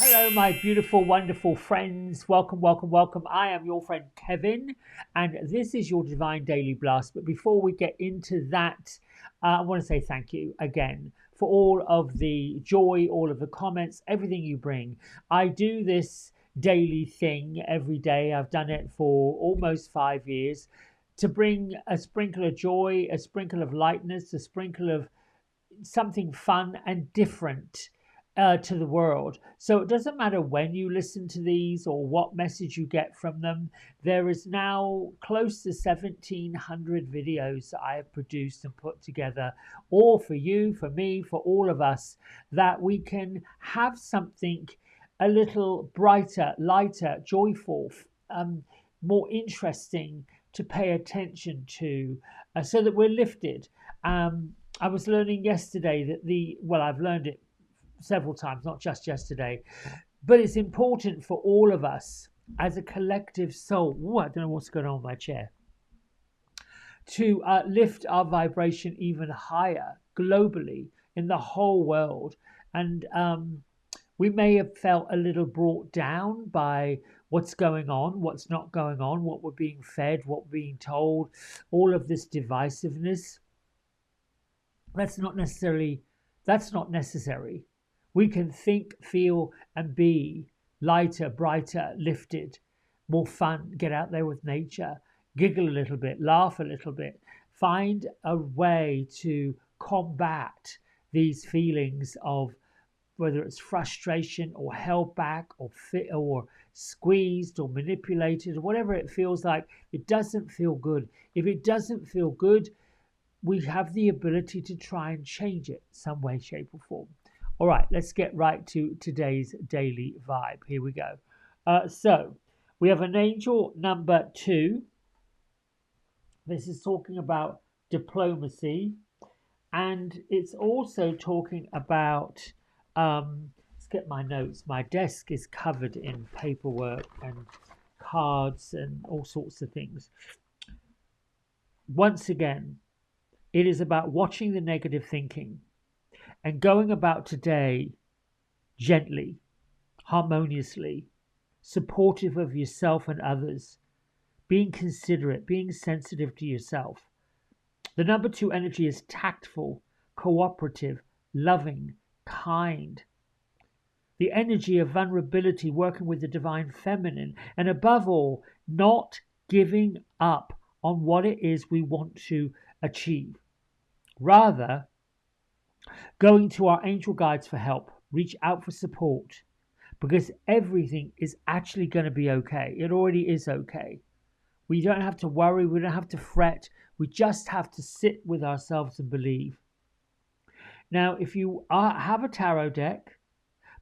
Hello, my beautiful, wonderful friends. Welcome, welcome, welcome. I am your friend Kevin, and this is your Divine Daily Blast. But before we get into that, I want to say thank you again for all of the joy, all of the comments, everything you bring. I do this daily thing every day. I've done it for almost 5 years to bring a sprinkle of joy, a sprinkle of lightness, a sprinkle of something fun and different to the world. So it doesn't matter when you listen to these or what message you get from them. There is now close to 1,700 videos that I have produced and put together, all for you, for me, for all of us, that we can have something a little brighter, lighter, joyful, more interesting to pay attention to, so that we're lifted. I was learning yesterday that I've learned it several times, not just yesterday, but it's important for all of us as a collective soul. Ooh, I don't know what's going on with my chair. To lift our vibration even higher globally in the whole world. And we may have felt a little brought down by what's going on, what's not going on, what we're being fed, what we're being told, all of this divisiveness. That's not necessarily that's not necessary. We can think, feel, and be lighter, brighter, lifted, more fun, get out there with nature, giggle a little bit, laugh a little bit, find a way to combat these feelings of whether it's frustration or held back or fit or squeezed or manipulated or whatever it feels like. It doesn't feel good. If it doesn't feel good, we have the ability to try and change it some way, shape, or form. All right, let's get right to today's daily vibe. Here we go. So we have an angel number 2. This is talking about diplomacy, and it's also talking about. Let's get my notes. My desk is covered in paperwork and cards and all sorts of things. Once again, it is about watching the negative thinking and going about today gently, harmoniously, supportive of yourself and others, being considerate, being sensitive to yourself. The number 2 energy is tactful, cooperative, loving, kind. The energy of vulnerability, working with the divine feminine, and above all, not giving up on what it is we want to achieve. Rather, going to our angel guides for help, reach out for support, because everything is actually going to be okay. It already is okay. We don't have to worry, we don't have to fret, we just have to sit with ourselves and believe. Now, if you have a tarot deck,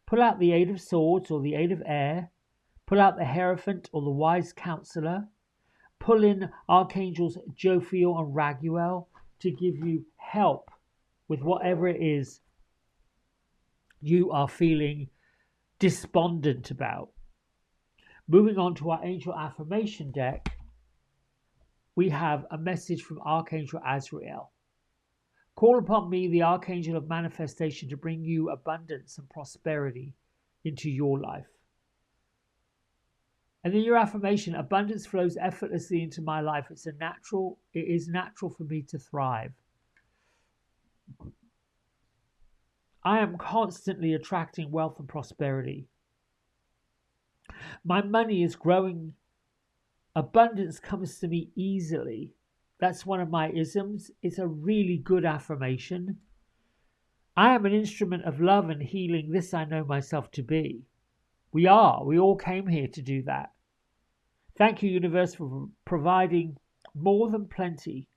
pull out the Eight of Swords or the Eight of Air, pull out the Hierophant or the Wise Counselor, pull in Archangels Jophiel and Raguel to give you help with whatever it is you are feeling despondent about. Moving on to our angel affirmation deck, we have a message from Archangel Azrael. Call upon me, the Archangel of Manifestation, to bring you abundance and prosperity into your life. And then your affirmation: abundance flows effortlessly into my life. It is natural for me to thrive. I am constantly attracting wealth and prosperity. My money is growing. Abundance comes to me easily. That's one of my isms. It's a really good affirmation. I am an instrument of love and healing. This I know myself to be. We all came here to do that. Thank you, universe, for providing more than plenty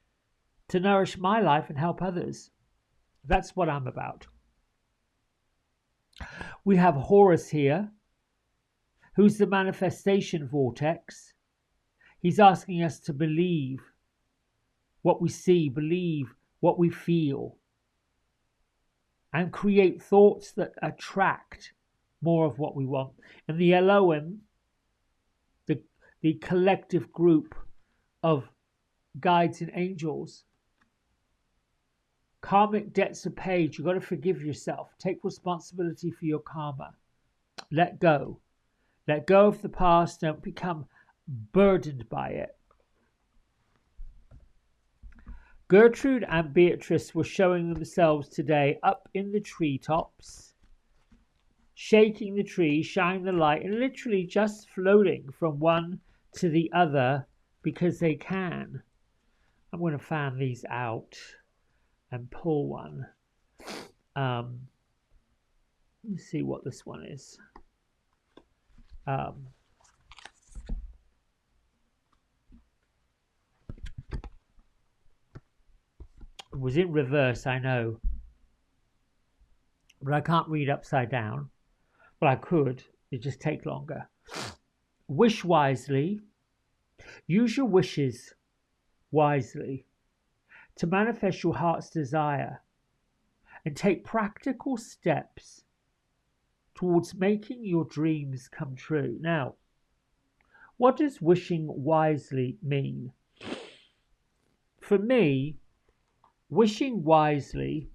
to nourish my life and help others. That's what I'm about. We have Horus here, who's the manifestation vortex. He's asking us to believe what we see, believe what we feel, and create thoughts that attract more of what we want. And the Elohim, the collective group of guides and angels, karmic debts are paid. You've got to forgive yourself. Take responsibility for your karma. Let go. Let go of the past. Don't become burdened by it. Gertrude and Beatrice were showing themselves today up in the treetops, shaking the trees, shining the light, and literally just floating from one to the other because they can. I'm going to fan these out and pull one. Let's see what this one is. It was in reverse, I know, but I can't read upside down. Well, I could, it just take longer. Wish wisely. Use your wishes wisely to manifest your heart's desire and take practical steps towards making your dreams come true. Now, what does wishing wisely mean? For me, wishing wisely,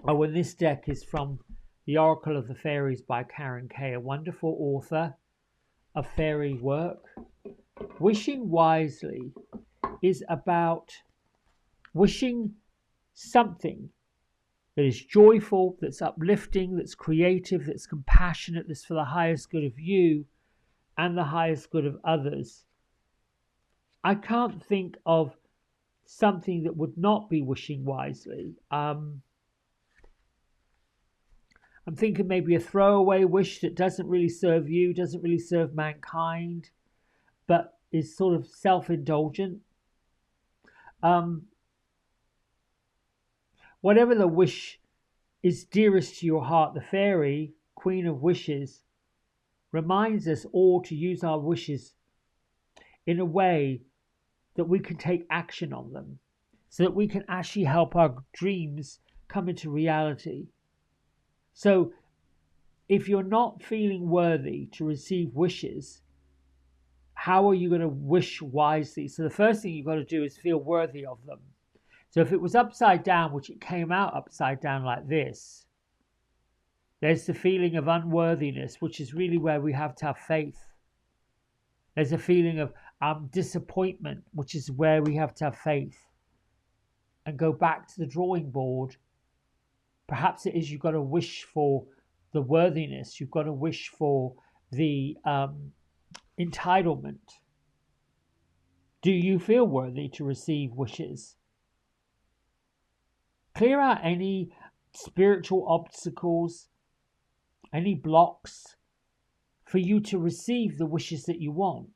and this deck is from The Oracle of the Fairies by Karen Kay, a wonderful author of fairy work. Wishing wisely is about wishing something that is joyful, that's uplifting, that's creative, that's compassionate, that's for the highest good of you and the highest good of others. I can't think of something that would not be wishing wisely. I'm thinking maybe a throwaway wish that doesn't really serve you, doesn't really serve mankind, but is sort of self-indulgent. Whatever the wish is dearest to your heart, the fairy, Queen of Wishes, reminds us all to use our wishes in a way that we can take action on them, so that we can actually help our dreams come into reality. So if you're not feeling worthy to receive wishes, how are you going to wish wisely? So the first thing you've got to do is feel worthy of them. So if it was upside down, which it came out upside down like this, there's the feeling of unworthiness, which is really where we have to have faith. There's a feeling of disappointment, which is where we have to have faith and go back to the drawing board. Perhaps it is you've got to wish for the worthiness. You've got to wish for the entitlement. Do you feel worthy to receive wishes? Clear out any spiritual obstacles, any blocks for you to receive the wishes that you want.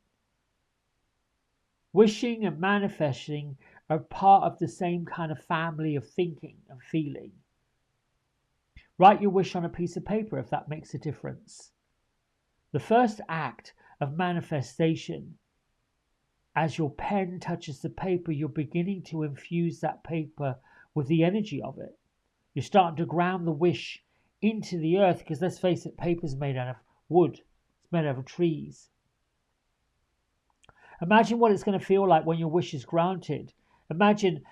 Wishing and manifesting are part of the same kind of family of thinking and feeling. Write your wish on a piece of paper if that makes a difference. The first act of manifestation, as your pen touches the paper, you're beginning to infuse that paper with the energy of it. You're starting to ground the wish into the earth, because let's face it, paper's made out of wood. It's made out of trees. Imagine what it's going to feel like when your wish is granted. Imagine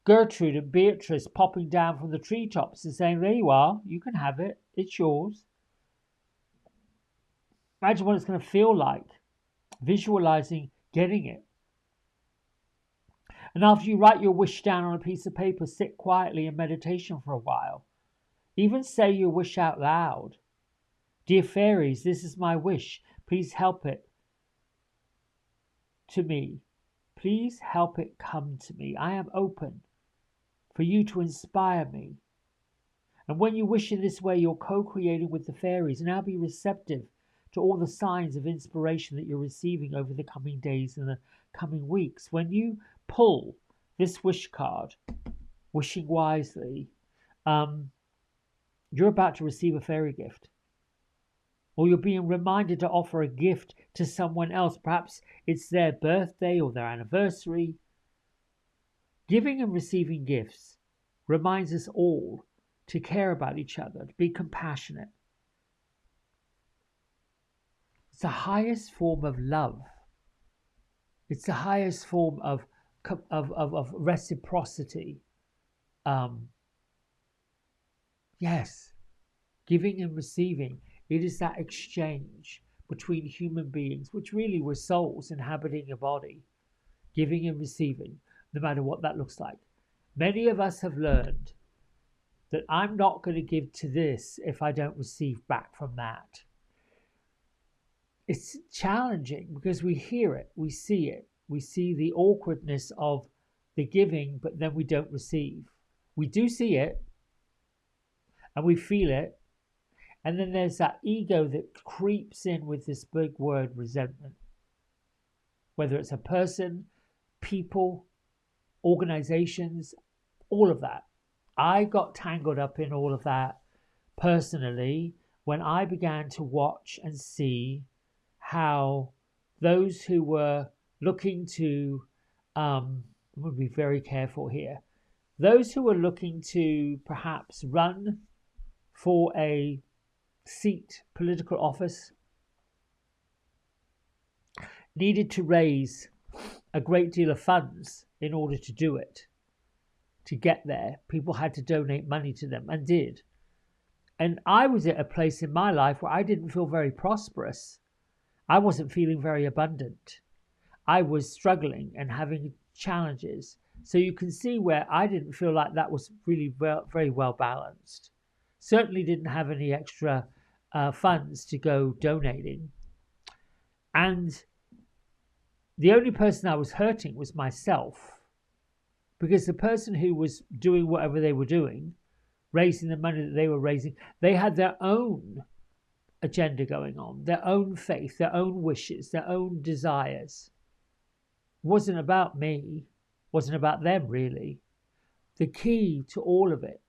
Gertrude and Beatrice popping down from the treetops and saying, there you are, you can have it, it's yours. Imagine what it's going to feel like, visualizing getting it. And after you write your wish down on a piece of paper, sit quietly in meditation for a while. Even say your wish out loud. Dear fairies, this is my wish. Please help it to me. Please help it come to me. I am open for you to inspire me. And when you wish in this way, you're co-creating with the fairies. And now be receptive to all the signs of inspiration that you're receiving over the coming days and the coming weeks. When you pull this wish card, wishing wisely, you're about to receive a fairy gift. Or you're being reminded to offer a gift to someone else. Perhaps it's their birthday or their anniversary. Giving and receiving gifts reminds us all to care about each other, to be compassionate. It's the highest form of love. It's the highest form of reciprocity. Yes, Giving and receiving, it is that exchange between human beings, which really were souls inhabiting a body, giving and receiving, no matter what that looks like. Many of us have learned that I'm not going to give to this if I don't receive back from that. It's challenging because we hear it, we see the awkwardness of the giving, but then we don't receive. We do see it and we feel it. And then there's that ego that creeps in with this big word, resentment. Whether it's a person, people, organizations, all of that. I got tangled up in all of that personally when I began to watch and see how those who were looking to, I'm going to be very careful here, those who were looking to perhaps run for a seat, political office, needed to raise a great deal of funds in order to do it. To get there, people had to donate money to them and did. And I was at a place in my life where I didn't feel very prosperous. I wasn't feeling very abundant. I was struggling and having challenges. So you can see where I didn't feel like that was really very well balanced. Certainly didn't have any extra funds to go donating. And the only person I was hurting was myself. Because the person who was doing whatever they were doing, raising the money that they were raising, they had their own agenda going on, their own faith, their own wishes, their own desires. It wasn't about me, wasn't about them really. The key to all of it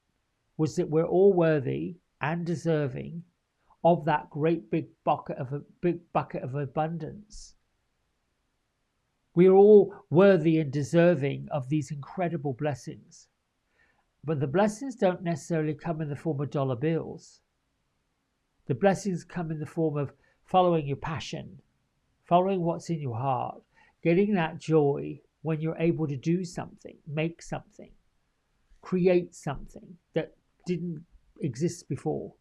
was that we're all worthy and deserving of that great big bucket of abundance. We are all worthy and deserving of these incredible blessings. But the blessings don't necessarily come in the form of dollar bills. The blessings come in the form of following your passion, following what's in your heart, getting that joy when you're able to do something, make something, create something that didn't exist before.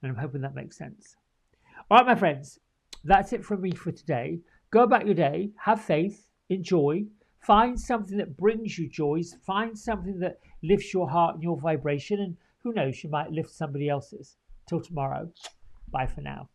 And I'm hoping that makes sense. All right, my friends, that's it from me for today. Go about your day, have faith, enjoy, find something that brings you joy, find something that lifts your heart and your vibration, and who knows, you might lift somebody else's. Till tomorrow, bye for now.